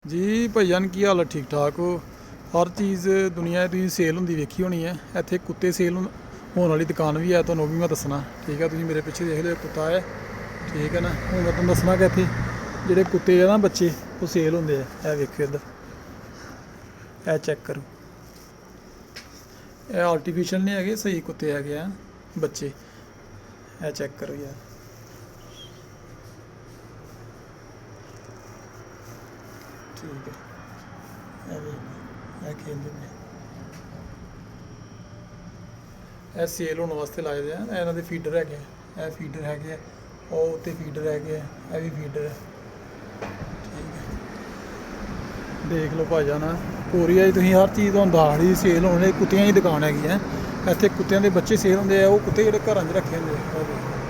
ਜੀ ਭਾਈਜਾਨ ਕੀ ਹਾਲ ਹੈ? ਠੀਕ ਠਾਕ ਹੋ? ਹਰ ਚੀਜ਼ ਦੁਨੀਆ 'ਤੇ ਤੁਸੀਂ ਸੇਲ ਹੁੰਦੀ ਵੇਖੀ ਹੋਣੀ ਹੈ। ਇੱਥੇ ਕੁੱਤੇ ਸੇਲ ਹੋਣ ਵਾਲੀ ਦੁਕਾਨ ਵੀ ਹੈ, ਤੁਹਾਨੂੰ ਉਹ ਵੀ ਮੈਂ ਦੱਸਣਾ। ਠੀਕ ਹੈ, ਤੁਸੀਂ ਮੇਰੇ ਪਿੱਛੇ ਦੇਖ ਲਿਓ ਕੁੱਤਾ ਹੈ। ਠੀਕ ਹੈ ਨਾ, ਹੁਣ ਮੈਂ ਤੁਹਾਨੂੰ ਦੱਸਣਾ ਕਿ ਇੱਥੇ ਜਿਹੜੇ ਕੁੱਤੇ ਆ ਨਾ ਬੱਚੇ, ਉਹ ਸੇਲ ਹੁੰਦੇ ਆ। ਇਹ ਵੇਖੋ ਇੱਧਰ, ਇਹ ਚੈੱਕ ਕਰੋ। ਇਹ ਆਰਟੀਫਿਸ਼ਲ ਨਹੀਂ ਹੈਗੇ, ਸਹੀ ਕੁੱਤੇ ਹੈਗੇ ਆ ਬੱਚੇ। ਇਹ ਚੈੱਕ ਕਰੋ ਯਾਰ। ਠੀਕ ਹੈ, ਇਹ ਖੇਲਦੇ ਨੇ। ਇਹ ਸੇਲ ਹੋਣ ਵਾਸਤੇ ਲਾਏ ਦੇ ਆ। ਇਹ ਇਹਨਾਂ ਦੇ ਫੀਡਰ ਹੈਗੇ ਆ, ਇਹ ਫੀਡਰ ਹੈਗੇ ਆ, ਉਹ ਉੱਤੇ ਫੀਡਰ ਹੈਗੇ ਆ, ਇਹ ਵੀ ਫੀਡਰ ਹੈ। ਠੀਕ ਹੈ, ਦੇਖ ਲਓ ਭਾਈਜਾਨ। ਕੋਰੀਆ 'ਚ ਤੁਸੀਂ ਹਰ ਚੀਜ਼ ਤੁਹਾਨੂੰ ਦੱਸਦੀ ਸੇਲ ਹੋਣ। ਕੁੱਤਿਆਂ ਦੀ ਦੁਕਾਨ ਹੈਗੀ ਹੈ। ਇੱਥੇ ਕੁੱਤਿਆਂ ਦੇ ਬੱਚੇ ਸੇਲ ਹੁੰਦੇ ਆ, ਉਹ ਕੁੱਤੇ ਜਿਹੜੇ ਘਰਾਂ 'ਚ ਰੱਖੇ ਹੁੰਦੇ ਆ। ਉਹ ਦੇਖੋ।